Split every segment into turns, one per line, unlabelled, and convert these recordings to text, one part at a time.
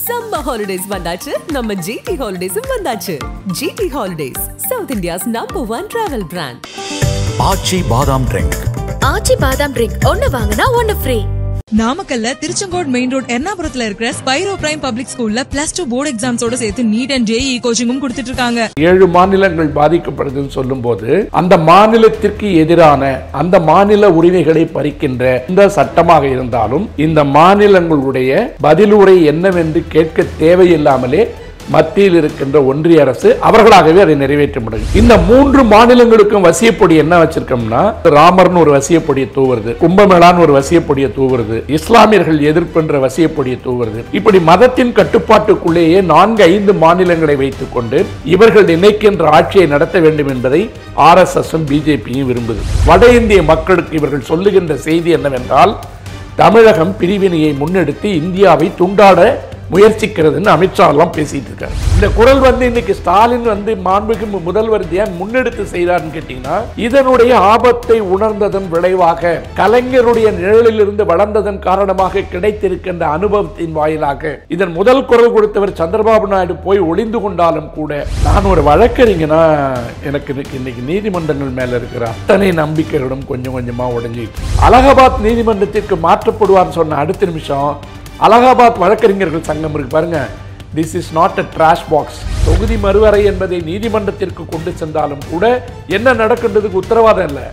Summer holidays vandachu, நம்ம GT Holidays vandachu. GT Holidays, South India's #1 travel brand.
ஆச்சி பாதாம் drink.
ஆச்சி பாதாம் drink ஒன்னு வாங்குனா ஒன்னு ஃப்ரீ.
நாமக்கல்ல திருச்செங்கோடு மெயின் ரோட் எர்ணாபுரத்துல இருக்கிற ஸ்பைரோ பிரைம் பப்ளிக் ஸ்கூல்ல +2 போர்டு எக்ஸாம்ஸோட சேர்த்து நீட் அண்ட் ஜேஇ கோச்சிங்கும் கொடுத்துட்டு இருக்காங்க.
7 மாநிலங்கள் பாதிக்கப்படுதுன்னு சொல்லும்போது அந்த மாநிலத்திற்கு எதிரான அந்த மாநில உரிமைகளை பறிக்கின்ற இந்த சட்டமாக இருந்தாலும் இந்த மாநிலங்களுடைய பதிலுரை என்னவென்று கேட்க தேவையில்லாமலே மத்தியில் இருக்கின்ற ஒன்றிய அரசு அவர்களாகவே அதை நிறைவேற்ற முடியும். இந்த 3 மாநிலங்களுக்கும் வசியப்பொடி என்ன வச்சிருக்கோம்னா, ராமர்னு ஒரு வசியப்பொடியை தூவுறது, கும்பமேளான்னு ஒரு வசியப்பொடியை தூவுறது, இஸ்லாமியர்கள் எதிர்ப்புன்ற வசியப்பொடியை தூவுறது, இப்படி மதத்தின் கட்டுப்பாட்டுக்குள்ளேயே 4-5 மாநிலங்களை வைத்துக் கொண்டு இவர்கள் நினைக்கின்ற ஆட்சியை நடத்த வேண்டும் என்பதை RSSம் பிஜேபியும் விரும்புது. வட இந்திய மக்களுக்கு இவர்கள் சொல்லுகின்ற செய்தி என்னவென்றால், தமிழகம் பிரிவினையை முன்னெடுத்து இந்தியாவை துண்டாட முயற்சிக்கிறதுன்னு அமித்ஷா எல்லாம் பேசிட்டு இருக்காரு. இந்த குரல் இன்னைக்கு ஸ்டாலின் மாண்புமிகு முதல்வர் ஏன் முன்னெடுத்து செய்தார்னு கேட்டீங்கன்னா, இதனுடைய ஆபத்தை உணர்ந்ததன் விளைவாக கலைஞருடைய நிழலில் இருந்து வளர்ந்ததன் காரணமாக கிடைத்திருக்கின்ற அனுபவத்தின் வாயிலாக இதன் முதல் குரல் கொடுத்தவர் சந்திரபாபு நாயுடு போய் ஒளிந்து கொண்டாலும் கூட, நான் ஒரு வழக்கறிஞனா எனக்கு இன்னைக்கு நீதிமன்றங்கள் மேல இருக்கிற அத்தனை நம்பிக்கைகளும் கொஞ்சம் கொஞ்சமா உடைஞ்சிட்டு, அலகாபாத் நீதிமன்றத்திற்கு மாற்றப்படுவார்னு சொன்ன அடுத்த நிமிஷம் அலகாபாத் வழக்கறிஞர்கள் சங்கம் இருக்கு பாருங்க, this is not a trash box. தொகுதி மறுவரை என்பதை நீதிமன்றத்திற்கு கொண்டு சென்றாலும் கூட என்ன நடக்கின்றதுக்கு உத்தரவாதம் இல்லை.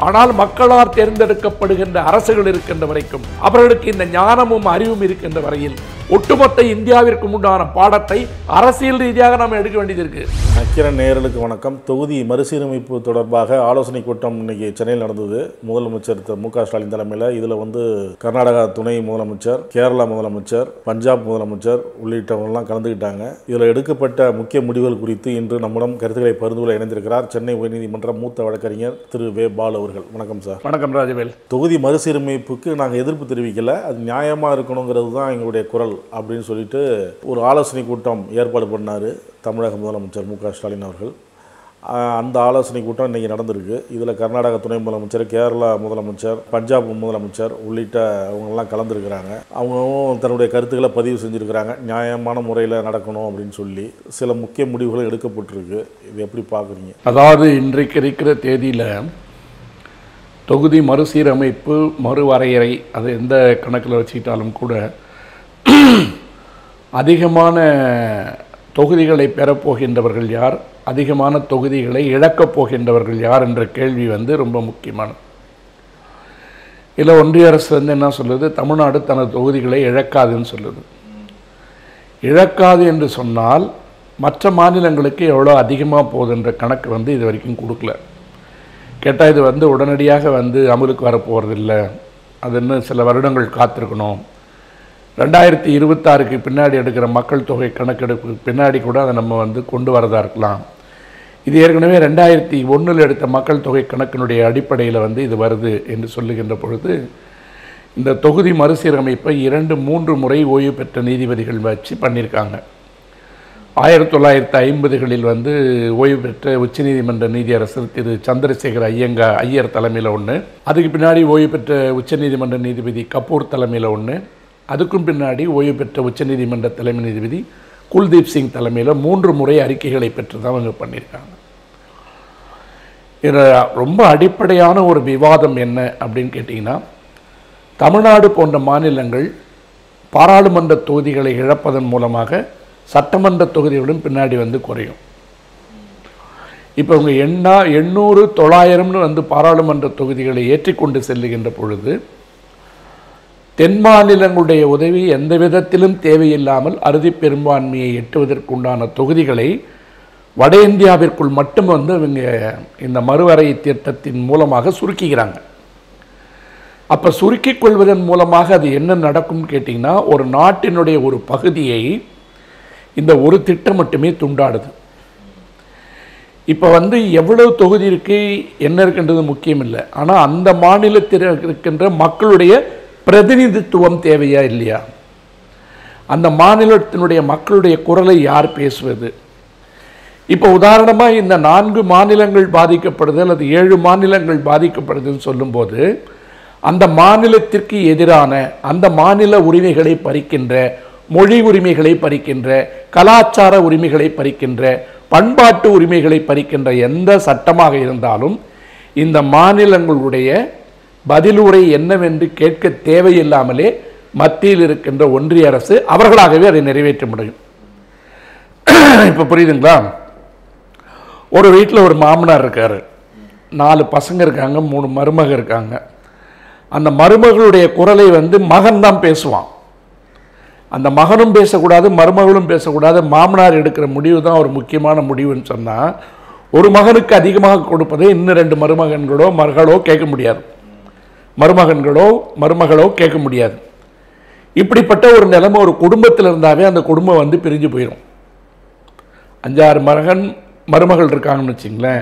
ஆனால் மக்களால் தேர்ந்தெடுக்கப்படுகின்ற அரசுகள் இருக்கின்ற வரைக்கும், அவர்களுக்கு இந்த ஞானமும் அறிவும் இருக்கின்ற வரையில் ஒட்டுமொத்த இந்தியாவிற்கு உண்டான பாடத்தை அரசியல் ரீதியாக நாம் எடுக்க வேண்டியது இருக்கு.
நக்கிரன் நேயர்களுக்கு வணக்கம். தொகுதி மறுசீரமைப்பு தொடர்பாக ஆலோசனை கூட்டம் இன்னைக்கு சென்னையில் நடந்தது. முதலமைச்சர் மு.க. ஸ்டாலின் தலைமையில் இதில் கர்நாடகா துணை முதலமைச்சர், கேரளா முதலமைச்சர், பஞ்சாப் முதலமைச்சர் உள்ளிட்டவங்கெல்லாம் கலந்துக்கிட்டாங்க. இதில் எடுக்கப்பட்ட முக்கிய முடிவுகள் குறித்து இன்று நம்மிடம் கருத்துக்களை பகிர்ந்து கொள்ள இணைந்திருக்கிறார் சென்னை உயர்நீதிமன்ற மூத்த வழக்கறிஞர் திரு வே. பாலு அவர்கள். வணக்கம் சார்.
வணக்கம் ராஜவேல்.
தொகுதி மறுசீரமைப்புக்கு நாங்கள் எதிர்ப்பு தெரிவிக்கல, அது நியாயமாக இருக்கணுங்கிறது தான் எங்களுடைய குரல் அப்படின்னு சொல்லிட்டு ஒரு ஆலோசனை கூட்டம் ஏற்பாடு பண்ணார் தமிழக முதலமைச்சர் மு.க. ஸ்டாலின் அவர்கள். அந்த ஆலோசனை கூட்டம் இன்றைக்கி நடந்திருக்கு. இதில் கர்நாடகா துணை முதலமைச்சர், கேரளா முதலமைச்சர், பஞ்சாப் முதலமைச்சர் உள்ளிட்ட அவங்கெல்லாம் கலந்துருக்கிறாங்க. அவங்களும் தன்னுடைய கருத்துக்களை பதிவு செஞ்சுருக்கிறாங்க. நியாயமான முறையில் நடக்கணும் அப்படின்னு சொல்லி சில முக்கிய முடிவுகள் எடுக்கப்பட்டிருக்கு. இது எப்படி பார்க்குறீங்க?
அதாவது இன்றைக்கு இருக்கிற தேதியில் தொகுதி மறுசீரமைப்பு மறுவரையறை அது எந்த கணக்கில் வச்சுக்கிட்டாலும் கூட அதிகமான தொகுதிகளை பெறப்போகின்றவர்கள் யார், அதிகமான தொகுதிகளை இழக்கப் போகின்றவர்கள் யார் என்ற கேள்வி ரொம்ப முக்கியமானது. இல்லை ஒன்றிய அரசு என்ன சொல்லுது, தமிழ்நாடு தனது தொகுதிகளை இழக்காதுன்னு சொல்லுது. இழக்காது என்று சொன்னால் மற்ற மாநிலங்களுக்கு எவ்வளோ அதிகமாக போகுதுன்ற கணக்கு இது வரைக்கும் கொடுக்கல. கேட்டால் இது உடனடியாக அமலுக்கு வரப்போகிறதில்லை, அது இன்னும் சில வருடங்கள் காத்திருக்கணும். 2026க்கு பின்னாடி எடுக்கிற மக்கள் தொகை கணக்கெடுப்பு பின்னாடி கூட அதை நம்ம கொண்டு வரதா இருக்கலாம். இது ஏற்கனவே 2001 எடுத்த மக்கள் தொகை கணக்கினுடைய அடிப்படையில் இது வருது என்று சொல்லுகின்ற பொழுது, இந்த தொகுதி மறுசீரமைப்பை 2-3 முறை ஓய்வு பெற்ற நீதிபதிகள் வச்சு பண்ணியிருக்காங்க. 1950களில் ஓய்வு பெற்ற உச்சநீதிமன்ற நீதியரசர் திரு சந்திரசேகர் ஐயர் தலைமையில் ஒன்று, அதுக்கு பின்னாடி ஓய்வு பெற்ற உச்சநீதிமன்ற நீதிபதி கபூர் தலைமையில் ஒன்று, அதுக்கும் பின்னாடி ஓய்வு பெற்ற உச்சநீதிமன்ற தலைமை நீதிபதி குல்தீப் சிங் தலைமையில் 3 முறை அறிக்கைகளை பெற்று தான் அவங்க பண்ணியிருக்காங்க. இதில் ரொம்ப அடிப்படையான ஒரு விவாதம் என்ன அப்படின்னு கேட்டிங்கன்னா, தமிழ்நாடு போன்ற மாநிலங்கள் பாராளுமன்ற தொகுதிகளை இழப்பதன் மூலமாக சட்டமன்ற தொகுதிகளும் பின்னாடி குறையும். இப்போ அவங்க 800, 900ன்னு பாராளுமன்ற தொகுதிகளை ஏற்றிக்கொண்டு செல்லுகின்ற பொழுது தென் மாநிலங்களுடைய உதவி எந்த விதத்திலும் தேவையில்லாமல் அறுதி பெரும்பான்மையை எட்டுவதற்குண்டான தொகுதிகளை வட இந்தியாவிற்குள் மட்டும் இவங்க இந்த மறுவரை திட்டத்தின் மூலமாக சுருக்கிக்கிறாங்க. அப்போ சுருக்கிக் கொள்வதன் மூலமாக அது என்ன நடக்கும்னு கேட்டிங்கன்னா, ஒரு நாட்டினுடைய ஒரு பகுதியை இந்த ஒரு திட்டம் மட்டுமே துண்டாடுது. இப்போ எவ்வளவு தொகுதி இருக்கு என்ன இருக்குன்றது முக்கியம் இல்லை, ஆனால் அந்த மாநிலத்தில் இருக்கின்ற மக்களுடைய பிரதிநிதித்துவம் தேவையா இல்லையா, அந்த மாநிலத்தினுடைய மக்களுடைய குரலை யார் பேசுவது. இப்போ உதாரணமாக இந்த 4 மாநிலங்கள் பாதிக்கப்படுது அல்லது 7 மாநிலங்கள் பாதிக்கப்படுதுன்னு சொல்லும்போது, அந்த மாநிலத்திற்கு எதிரான அந்த மாநில உரிமைகளை பறிக்கின்ற மொழி உரிமைகளை பறிக்கின்ற, கலாச்சார உரிமைகளை பறிக்கின்ற, பண்பாட்டு உரிமைகளை பறிக்கின்ற எந்த சட்டமாக இருந்தாலும் இந்த மாநிலங்களுடைய பதிலுரை என்னவென்று கேட்க தேவையில்லாமலே மத்தியில் இருக்கின்ற ஒன்றிய அரசு அவர்களாகவே அதை நிறைவேற்ற முடியும். இப்போ புரியுதுங்களா? ஒரு வீட்டில் ஒரு மாமனார் இருக்கார், 4 பசங்க இருக்காங்க, 3 மருமக இருக்காங்க. அந்த மருமகளுடைய குரலை மகன் தான் பேசுவான். அந்த மகனும் பேசக்கூடாது, மருமகளும் பேசக்கூடாது. மாமனார் எடுக்கிற முடிவு தான் ஒரு முக்கியமான முடிவுன்னு சொன்னால், ஒரு மகனுக்கு அதிகமாக கொடுப்பதை இன்னும் 2 மருமகன்களோ மகளோ கேட்க முடியாது, மருமகளோ கேட்க முடியாது. இப்படிப்பட்ட ஒரு நிலைமை ஒரு குடும்பத்தில் இருந்தாவே அந்த குடும்பம் பிரிஞ்சு போயிடும். 5-6 மருமகள் இருக்காங்கன்னு வச்சுங்களேன்.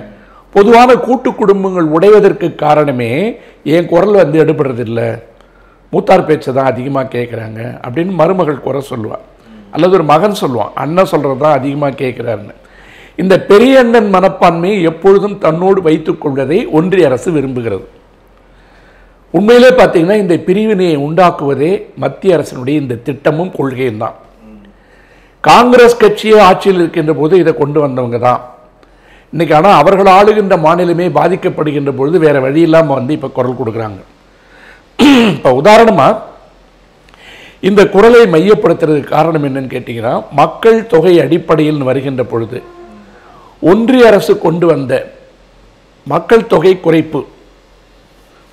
பொதுவான கூட்டு குடும்பங்கள் உடைவதற்கு காரணமே என் குரல் எடுபடுறதில்லை, மூத்தார் பேச்சை தான் அதிகமாக கேட்குறாங்க அப்படின்னு மருமகள் குறை சொல்லுவாள். அல்லது ஒரு மகன் சொல்லுவான், அண்ணன் சொல்கிறது தான் அதிகமாக கேட்குறாருன்னு. இந்த பெரிய அண்ணன் மனப்பான்மையை எப்பொழுதும் தன்னோடு வைத்துக் கொள்வதை ஒன்றிய அரசு விரும்புகிறது. உண்மையிலே பார்த்தீங்கன்னா இந்த பிரிவினையை உண்டாக்குவதே மத்திய அரசினுடைய இந்த திட்டமும் கொள்கையும் தான். காங்கிரஸ் கட்சியை ஆட்சியில் இருக்கின்ற போது இதை கொண்டு வந்தவங்க தான் இன்னைக்கு. ஆனால் அவர்கள் ஆளுகின்ற மாநிலமே பாதிக்கப்படுகின்ற பொழுது வேற வழி இல்லாமல் இப்போ குரல் கொடுக்குறாங்க. இப்போ உதாரணமாக இந்த குரலை மையப்படுத்துறதுக்கு காரணம் என்னன்னு கேட்டீங்கன்னா, மக்கள் தொகை அடிப்படையில் வருகின்ற பொழுது ஒன்றிய அரசு கொண்டு வந்த மக்கள் தொகை குறைப்பு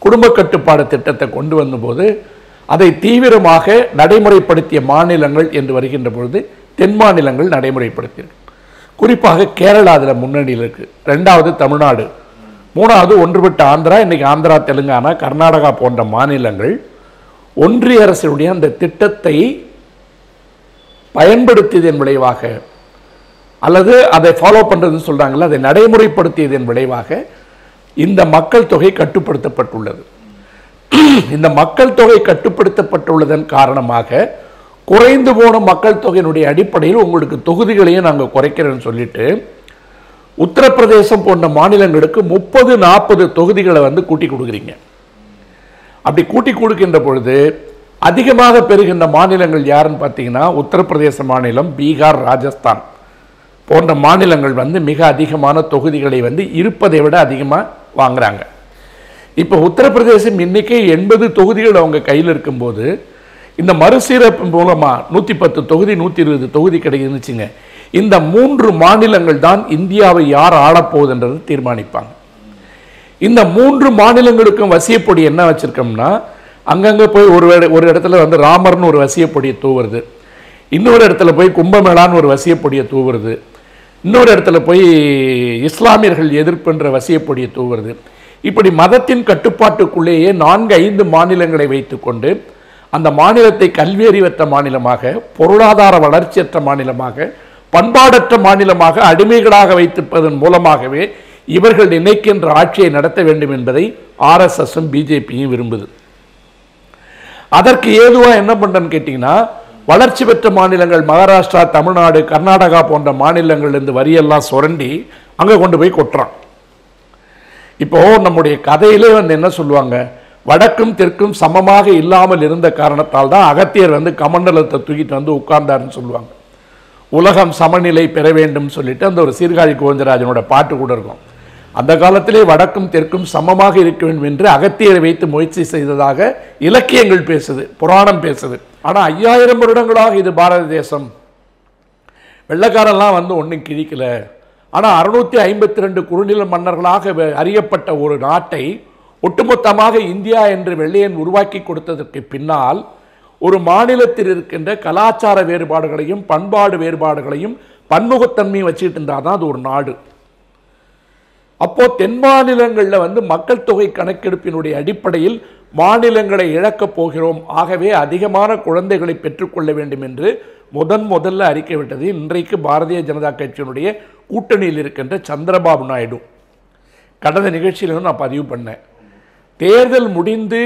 குடும்ப கட்டுப்பாடு திட்டத்தை கொண்டு வந்தபோது அதை தீவிரமாக நடைமுறைப்படுத்திய மாநிலங்கள் என்று வருகின்ற பொழுது தென் மாநிலங்கள் நடைமுறைப்படுத்தியிருக்கு. குறிப்பாக கேரளா அதில் முன்னணியில் இருக்குது, 2வது தமிழ்நாடு, 3வது ஒன்றுபட்ட ஆந்திரா. இன்னைக்கு ஆந்திரா, தெலுங்கானா, கர்நாடகா போன்ற மாநிலங்கள் ஒன்றிய அரசினுடைய அந்த திட்டத்தை பயன்படுத்தியதன் விளைவாக அல்லது அதை ஃபாலோ பண்ணுறதுன்னு சொல்கிறாங்களே, அதை நடைமுறைப்படுத்தியதன் விளைவாக இந்த மக்கள் தொகை கட்டுப்படுத்தப்பட்டுள்ளது. இந்த மக்கள் தொகை கட்டுப்படுத்தப்பட்டுள்ளதன் காரணமாக குறைந்து போன மக்கள் தொகையினுடைய அடிப்படையில் உங்களுக்கு தொகுதிகளையும் நாங்கள் குறைக்கிறேன்னு சொல்லிட்டு உத்தரப்பிரதேசம் போன்ற மாநிலங்களுக்கு 30-40 தொகுதிகளை கூட்டி கொடுக்குறீங்க. அப்படி கூட்டி கொடுக்கின்ற பொழுது அதிகமாக பெறுகின்ற மாநிலங்கள் யாருன்னு பார்த்தீங்கன்னா உத்தரப்பிரதேச மாநிலம், பீகார், ராஜஸ்தான் போன்ற மாநிலங்கள் மிக அதிகமான தொகுதிகளை இருப்பதை விட அதிகமாக வாங்குறாங்க. இப்போ உத்தரப்பிரதேசம் இன்னைக்கு 80 தொகுதிகள் அவங்க கையில் இருக்கும்போது இந்த மறுசீரமைப்பு மூலமாக 110 தொகுதி 120 தொகுதி கிடைக்குதுன்னு இந்த 3 மாநிலங்கள் தான் இந்தியாவை யார் ஆளப்போகுதுன்றது தீர்மானிப்பாங்க. இந்த 3 மாநிலங்களுக்கும் வசியப்பொடி என்ன வச்சிருக்கோம்னா, அங்கங்கே போய் ஒரு இடத்துல ராமர்னு ஒரு வசியப்பொடியை தூவுறது, இன்னொரு இடத்துல போய் கும்பமேளான்னு ஒரு வசியப்பொடியை தூவுறது, இன்னொரு இடத்துல போய் இஸ்லாமியர்கள் எதிர்ப்புன்ற வசியப்பொடியை தூவுறது. இப்படி மதத்தின் கட்டுப்பாட்டுக்குள்ளேயே 4-5 மாநிலங்களை வைத்துக்கொண்டு அந்த மாநிலத்தை கல்வியறிவற்ற மாநிலமாக, பொருளாதார வளர்ச்சியற்ற மாநிலமாக, பண்பாடற்ற மாநிலமாக, அடிமைகளாக வைத்திருப்பதன் மூலமாகவே இவர்கள் நினைக்கின்ற ஆட்சியை நடத்த வேண்டும் என்பதை ஆர்எஸ்எஸும் பிஜேபியும் விரும்புது. அதற்கு ஏதுவாக என்ன பண்ணுறன்னு கேட்டிங்கன்னா, வளர்ச்சி பெற்ற மாநிலங்கள் மகாராஷ்டிரா, தமிழ்நாடு, கர்நாடகா போன்ற மாநிலங்கள்லேருந்து வரியெல்லாம் சுரண்டி அங்கே கொண்டு போய் கொட்டுறான். இப்போ நம்முடைய கதையிலே என்ன சொல்லுவாங்க, வடக்கும் தெற்கும் சமமாக இல்லாமல் இருந்த காரணத்தால் தான் அகத்தியர் கமண்டலத்தை தூக்கிட்டு உட்கார்ந்தாருன்னு சொல்லுவாங்க. உலகம் சமநிலை பெற வேண்டும் சொல்லிட்டு அந்த ஒரு சீர்காழி கோவிந்தராஜனோட பாட்டு கூட இருக்கும். அந்த காலத்திலே வடக்கும் தெற்கும் சமமாக இருக்க வேண்டும் என்று அகத்தியரை வைத்து முயற்சி செய்ததாக இலக்கியங்கள் பேசுது, புராணம் பேசுது. ஆனால் 5000 வருடங்களாக இது பாரத தேசம், வெள்ளக்காரெல்லாம் ஒன்றும் கிழிக்கல. ஆனால் 652 குறுநில மன்னர்களாக அறியப்பட்ட ஒரு நாட்டை ஒட்டுமொத்தமாக இந்தியா என்று வெள்ளையன் உருவாக்கி கொடுத்ததற்கு பின்னால் ஒரு மாநிலத்தில் இருக்கின்ற கலாச்சார வேறுபாடுகளையும் பண்பாடு வேறுபாடுகளையும் பன்முகத்தன்மையும் வச்சுட்டு இருந்தால் தான் அது ஒரு நாடு. அப்போ தென் மாநிலங்களில் மக்கள் தொகை கணக்கெடுப்பினுடைய அடிப்படையில் மாநிலங்களை இழக்கப் போகிறோம், ஆகவே அதிகமான குழந்தைகளை பெற்றுக்கொள்ள வேண்டும் என்று முதல்ல அறிக்கை விட்டது இன்றைக்கு பாரதிய ஜனதா கட்சியினுடைய கூட்டணியில் இருக்கின்ற சந்திரபாபு நாயுடு. கடந்த நிகழ்ச்சியிலும் நான் பதிவு பண்ணேன், தேர்தல் முடிந்து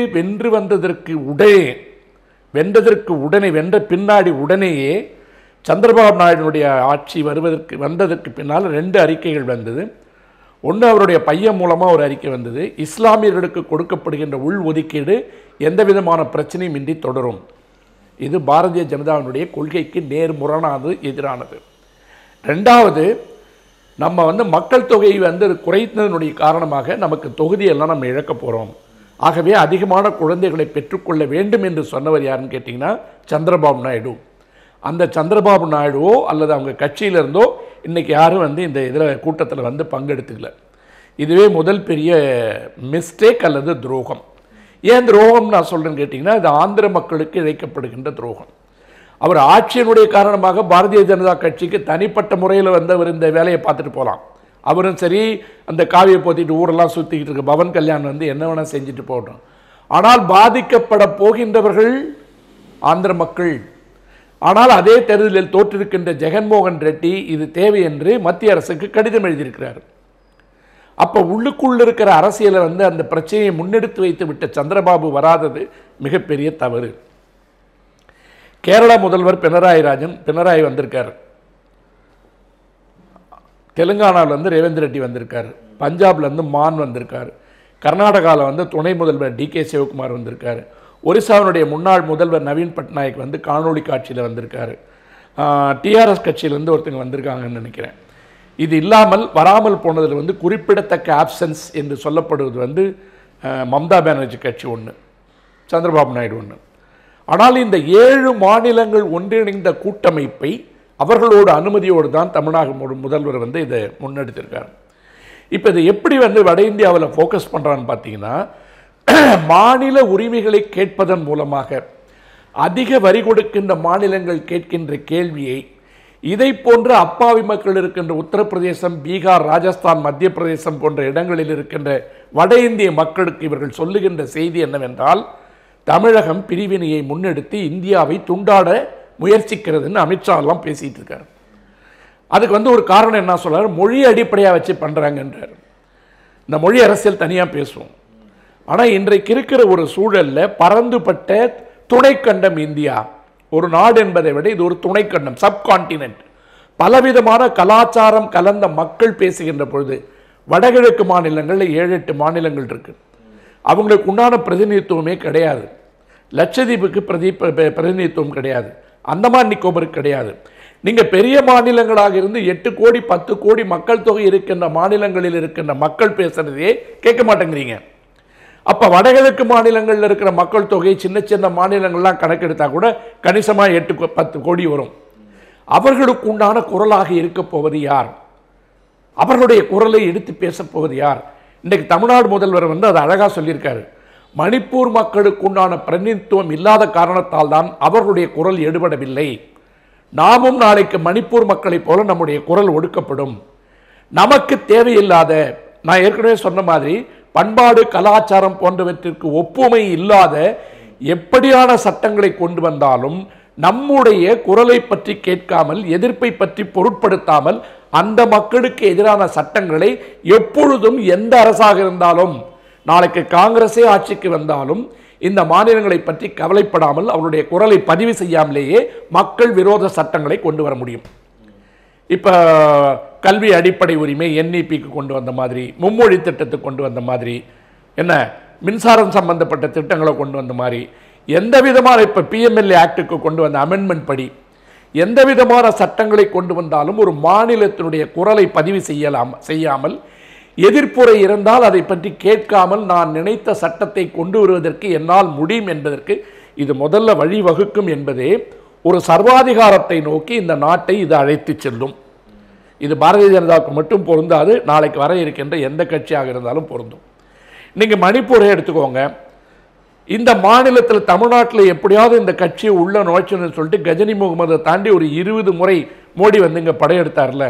வென்ற பின்னாடி உடனேயே சந்திரபாபு நாயுடுனுடைய ஆட்சி வந்ததற்கு பின்னால் 2 அறிக்கைகள் வந்தது. ஒன்று, அவருடைய பையன் மூலமாக ஒரு அறிக்கை வந்தது, இஸ்லாமியர்களுக்கு கொடுக்கப்படுகின்ற உள் ஒதுக்கீடு எந்த விதமான பிரச்சனையும் இன்றி தொடரும். இது பாரதிய ஜனதாவினுடைய கொள்கைக்கு நேர்முரணானது, எதிரானது. ரெண்டாவது, நம்ம மக்கள் தொகையை குறைத்ததனுடைய காரணமாக நமக்கு தொகுதியெல்லாம் நம்ம இழக்க போகிறோம். ஆகவே அதிகமான குழந்தைகளை பெற்றுக்கொள்ள வேண்டும் என்று சொன்னவர் யாருன்னு கேட்டிங்கன்னா சந்திரபாபு நாயுடு. அந்த சந்திரபாபு நாயுடுவோ அல்லது அவங்க கட்சியிலிருந்தோ இன்றைக்கி யாரும் இந்த இதில் கூட்டத்தில் பங்கெடுத்துக்கல. இதுவே முதல் பெரிய மிஸ்டேக் அல்லது துரோகம். ஏன் துரோகம் நான் சொல்கிறேன்னு கேட்டிங்கன்னா, இது ஆந்திர மக்களுக்கு இழைக்கப்படுகின்ற துரோகம். அவர் ஆட்சியினுடைய காரணமாக பாரதிய ஜனதா கட்சிக்கு தனிப்பட்ட முறையில் அவர் இந்த வேலையை பார்த்துட்டு போகலாம். அவரும் சரி, அந்த காவியை போத்திட்டு ஊரெல்லாம் சுற்றிக்கிட்டு இருக்க பவன் கல்யாண் என்ன வேணால் செஞ்சுட்டு போட்டோம். ஆனால் பாதிக்கப்பட போகின்றவர்கள் ஆந்திர மக்கள். ஆனால் அதே தேர்தலில் தோற்றிருக்கின்ற ஜெகன்மோகன் ரெட்டி இது தேவை என்று மத்திய அரசுக்கு கடிதம் எழுதியிருக்கிறார். அப்போ உள்ளுக்குள்ள இருக்கிற அரசியலை அந்த பிரச்சனையை முன்னெடுத்து வைத்து விட்ட சந்திரபாபு வராதது மிகப்பெரிய தவறு. கேரளா முதல்வர் பினராயி வந்திருக்கார். தெலுங்கானாவில் ரேவந்த் ரெட்டி வந்திருக்கார். பஞ்சாப்லேருந்து மான் வந்திருக்கார். கர்நாடகாவில் துணை முதல்வர் டிகே சிவகுமார் வந்திருக்கார். ஒரிசாவினுடைய முன்னாள் முதல்வர் நவீன் பட்நாயக் காணொலி காட்சியில் வந்திருக்காரு. டிஆர்எஸ் கட்சியிலேருந்து ஒருத்தங்க வந்திருக்காங்கன்னு நினைக்கிறேன். இது இல்லாமல் வராமல் போனதில் குறிப்பிடத்தக்க ஆப்சன்ஸ் என்று சொல்லப்படுவது மம்தா பானர்ஜி கட்சி ஒன்று, சந்திரபாபு நாயுடு ஒன்று. ஆனால் இந்த 7 மாநிலங்கள் ஒன்றிணைந்த கூட்டமைப்பை அவர்களோட அனுமதியோடு தான் தமிழ்நாடு முதல்வர் இதை முன்னெடுத்திருக்கார். இப்போ இதை எப்படி வட இந்தியாவில் ஃபோக்கஸ் பண்ணுறான்னு பார்த்தீங்கன்னா, மாநில உரிமைகளை கேட்பதன் மூலமாக அதிக வரி கொடுக்கின்ற மாநிலங்கள் கேட்கின்ற கேள்வியை இதை போன்ற அப்பாவி மக்கள் இருக்கின்ற உத்தரப்பிரதேசம், பீகார், ராஜஸ்தான், மத்திய பிரதேசம் போன்ற இடங்களில் இருக்கின்ற வட இந்திய மக்களுக்கு இவர்கள் சொல்லுகின்ற செய்தி என்னவென்றால், தமிழகம் பிரிவினையை முன்னெடுத்து இந்தியாவை துண்டாட முயற்சிக்கிறதுன்னு அமித்ஷா எல்லாம் பேசிட்டு இருக்காரு. அதுக்கு ஒரு காரணம் என்ன சொல்றாரு, மொழி அடிப்படையாக வச்சு பண்ணுறாங்கன்றார். இந்த மொழி அரசியல் தனியாக பேசுவோம். ஆனால் இன்றைக்கு இருக்கிற ஒரு சூழலில் பரந்துபட்ட துணைக்கண்டம் இந்தியா, ஒரு நாடு என்பதை விட இது ஒரு துணைக்கண்டம், சப்கான்டினென்ட். பலவிதமான கலாச்சாரம் கலந்த மக்கள் பேசுகின்ற பொழுது வடகிழக்கு மாநிலங்களில் 7-8 மாநிலங்கள் இருக்கு. அவங்களுக்கு உண்டான பிரதிநிதித்துவமே கிடையாது. லட்சதீபுக்கு பிரதிநிதித்துவம் கிடையாது. அந்தமான் நிக்கோபருக்கு கிடையாது. நீங்கள் பெரிய மாநிலங்களாக இருந்து 8 கோடி 10 கோடி மக்கள் தொகை இருக்கின்ற மாநிலங்களில் இருக்கின்ற மக்கள் பேசுறதையே கேட்க மாட்டேங்கிறீங்க. அப்போ வடகிழக்கு மாநிலங்களில் இருக்கிற மக்கள் தொகை சின்ன சின்ன மாநிலங்கள்லாம் கணக்கெடுத்தா கூட கணிசமாக 8-10 கோடி வரும். அவர்களுக்கு உண்டான குரலாக இருக்க போவது யார்? அவர்களுடைய குரலை எடுத்து பேசப் போவது யார்? இன்றைக்கு தமிழ்நாடு முதல்வர் அதை அழகாக சொல்லியிருக்காரு. மணிப்பூர் மக்களுக்கு உண்டான பிரதிநிதித்துவம் இல்லாத காரணத்தால் தான் அவர்களுடைய குரல் எடுபடவில்லை. நாமும் நாளைக்கு மணிப்பூர் மக்களைப் போல நம்முடைய குரல் ஒடுக்கப்படும். நமக்கு தேவையில்லாத, நான் ஏற்கனவே சொன்ன மாதிரி பண்பாடு கலாச்சாரம் போன்றவற்றிற்கு ஒப்புமை இல்லாத எப்படியான சட்டங்களை கொண்டு வந்தாலும் நம்முடைய குரலை பற்றி கேட்காமல், எதிர்ப்பை பற்றி பொருட்படுத்தாமல் அந்த மக்களுக்கு எதிரான சட்டங்களை எப்பொழுதும் எந்த அரசாக இருந்தாலும், நாளைக்கு காங்கிரஸே ஆட்சிக்கு வந்தாலும் இந்த மாநிலங்களை பற்றி கவலைப்படாமல் அவருடைய குரலை பதிவு செய்யாமலேயே மக்கள் விரோத சட்டங்களை கொண்டு வர முடியும். இப்போ கல்வி அடிப்படை உரிமை NEPக்கு கொண்டு வந்த மாதிரி, மும்மொழி திட்டத்துக்கு கொண்டு வந்த மாதிரி, என்ன மின்சாரம் சம்பந்தப்பட்ட திட்டங்களை கொண்டு வந்த மாதிரி, எந்த விதமான இப்போ PMLA ஆக்டுக்கு கொண்டு வந்த அமெண்ட்மெண்ட் படி எந்த விதமான சட்டங்களை கொண்டு வந்தாலும் ஒரு மாநிலத்தினுடைய குரலை பதிவு செய்யாமல் எதிர்ப்புரை இருந்தால் அதை பற்றி கேட்காமல் நான் நினைத்த சட்டத்தை கொண்டு வருவதற்கு என்னால் முடியும் என்பதற்கு இது முதல்ல வழிவகுக்கும் என்பதே ஒரு சர்வாதிகாரத்தை நோக்கி இந்த நாட்டை இது அழைத்து செல்லும். இது பாரதிய ஜனதாவுக்கு மட்டும் பொருந்தாது, நாளைக்கு வர இருக்கின்ற எந்த கட்சியாக இருந்தாலும் பொருந்தும். நீங்கள் மணிப்பூரை எடுத்துக்கோங்க. இந்த மாநிலத்தில் தமிழ்நாட்டில் எப்படியாவது இந்த கட்சியை உள்ள நுழைச்சுன்னு சொல்லிட்டு கஜினி முகமதை தாண்டி ஒரு 20 முறை மோடி இங்கே படையெடுத்தார்ல.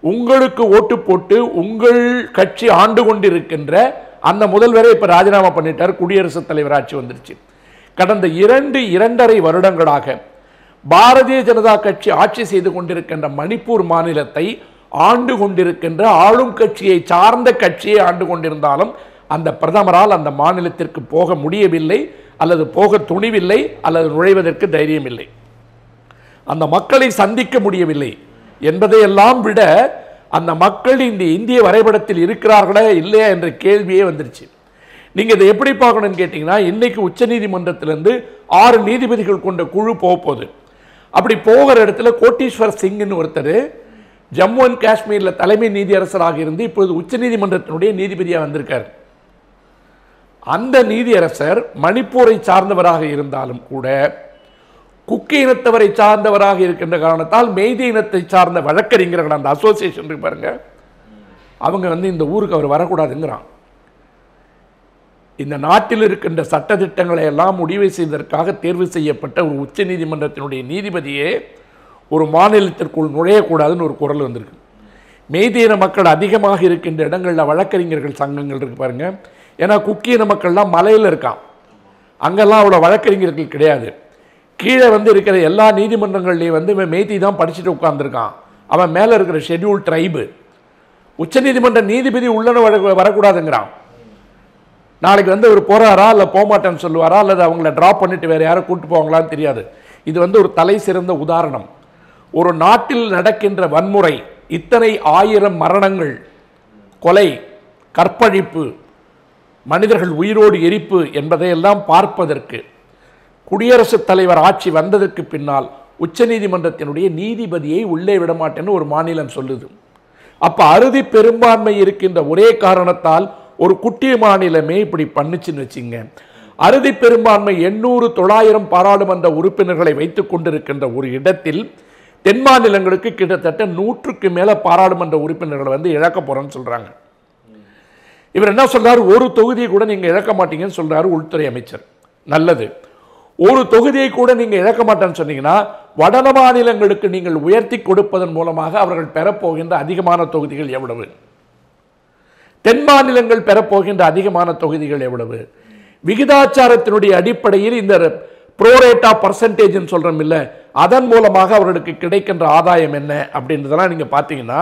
உங்களுக்கு ஓட்டு போட்டு உங்கள் கட்சி ஆண்டு கொண்டிருக்கின்ற அந்த முதல்வரை இப்போ ராஜினாமா பண்ணிட்டார். குடியரசுத் தலைவர் ஆட்சி வந்துருச்சு. கடந்த 2.5 வருடங்களாக பாரதிய ஜனதா கட்சி ஆட்சி செய்து கொண்டிருக்கின்ற மணிப்பூர் மாநிலத்தை ஆண்டு கொண்டிருக்கின்ற ஆளும் கட்சியை சார்ந்த கட்சியை ஆண்டு கொண்டிருந்தாலும் அந்த பிரதமரால் அந்த மாநிலத்திற்கு போக முடியவில்லை, அல்லது போக துணிவில்லை, அல்லது நுழைவதற்கு தைரியம் இல்லை. அந்த மக்களை சந்திக்க முடியவில்லை என்பதையெல்லாம் விட அந்த மக்கள் இந்த இந்திய வரைபடத்தில் இருக்கிறார்களா இல்லையா என்ற கேள்வியே வந்துருச்சு. நீங்க இதை எப்படி பார்க்கணும்னு கேட்டீங்கன்னா, இன்னைக்கு உச்சநீதிமன்றத்திலிருந்து 6 நீதிபதிகள் கொண்ட குழு போகுது. அப்படி போகிற இடத்துல கோட்டீஸ்வர் சிங்னு ஒருத்தர் ஜம்மு அண்ட் காஷ்மீர்ல தலைமை நீதியரசராக இருந்து இப்போது உச்சநீதிமன்றத்தினுடைய நீதிபதியாக வந்திருக்கார். அந்த நீதியரசர் மணிப்பூரை சார்ந்தவராக இருந்தாலும் கூட குக்கி இனத்தவரை சார்ந்தவராக இருக்கின்ற காரணத்தால் மெய்தி இனத்தை சார்ந்த வழக்கறிஞர்கள் அந்த அசோசியேஷன் இருக்கு பாருங்க, அவங்க இந்த ஊருக்கு அவர் வரக்கூடாதுங்கிறான். இந்த நாட்டில் இருக்கின்ற சட்டத்திட்டங்களை எல்லாம் முடிவு செய்வதற்காக தேர்வு செய்யப்பட்ட ஒரு உச்ச நீதிமன்றத்தினுடைய நீதிபதியே ஒரு மாநிலத்திற்குள் நுழையக்கூடாதுன்னு ஒரு குரல் வந்திருக்கு. மெய்தியின மக்கள் அதிகமாக இருக்கின்ற இடங்களில் வழக்கறிஞர்கள் சங்கங்கள் இருக்கு பாருங்க. ஏன்னா குக்கியின மக்கள்லாம் மலையில் இருக்கான், அங்கெல்லாம் அவ்வளோ வழக்கறிஞர்கள் கிடையாது. கீழே இருக்கிற எல்லா நீதிமன்றங்கள்லேயும் மெய்தி தான் படிச்சுட்டு உட்கார்ந்துருக்கான். அவன் மேலே இருக்கிற ஷெட்யூல் ட்ரைபு. உச்சநீதிமன்ற நீதிபதி உள்ளன வரக்கூடாதுங்கிறான். நாளைக்கு ஒரு போறாரா இல்லை போகமாட்டேன்னு சொல்லுவாரா அல்லது அவங்கள ட்ராப் பண்ணிட்டு வேற யாரும் கூட்டு போவாங்களான்னு தெரியாது. இது ஒரு தலை சிறந்த உதாரணம். ஒரு நாட்டில் நடக்கின்ற வன்முறை, இத்தனை 1000 மரணங்கள், கொலை, கற்பழிப்பு, மனிதர்கள் உயிரோடு எரிப்பு என்பதையெல்லாம் பார்ப்பதற்கு குடியரசுத் தலைவர் ஆட்சி வந்ததற்கு பின்னால் உச்சநீதிமன்றத்தினுடைய நீதிபதியை உள்ளே விடமாட்டேன்னு ஒரு மாநிலம் சொல்லுது. அப்ப அறுதி பெரும்பான்மை இருக்கின்ற ஒரே காரணத்தால் ஒரு குட்டி மாநிலமே இப்படி பண்ணுச்சுன்னு வச்சுங்க. அறுதி பெரும்பான்மை 800-900 பாராளுமன்ற உறுப்பினர்களை வைத்துக் கொண்டிருக்கின்ற ஒரு இடத்தில் தென் மாநிலங்களுக்கு கிட்டத்தட்ட 100க்கு மேல பாராளுமன்ற உறுப்பினர்களை இழக்க போறேன்னு சொல்றாங்க. இவர் என்ன சொல்றாரு, ஒரு தொகுதியை கூட நீங்க இழக்க மாட்டீங்கன்னு சொல்றாரு உள்துறை அமைச்சர். நல்லது, ஒரு தொகுதியை கூட நீங்க இழக்க மாட்டேன்னு சொன்னீங்கன்னா வட மாநிலங்களுக்கு நீங்கள் உயர்த்தி கொடுப்பதன் மூலமாக அவர்கள் பெறப்போகின்ற அதிகமான தொகுதிகள் எவ்வளவு? தென் மாநிலங்கள் பெறப்போகின்ற அதிகமான தொகுதிகள் எவ்வளவு? விகிதாச்சாரத்தினுடைய அடிப்படையில் இந்த ப்ரோரேட்டா பர்சன்டேஜ் சொல்றோம் இல்ல, அதன் மூலமாக அவர்களுக்கு கிடைக்கின்ற ஆதாயம் என்ன அப்படின்றதெல்லாம் நீங்க பார்த்தீங்கன்னா,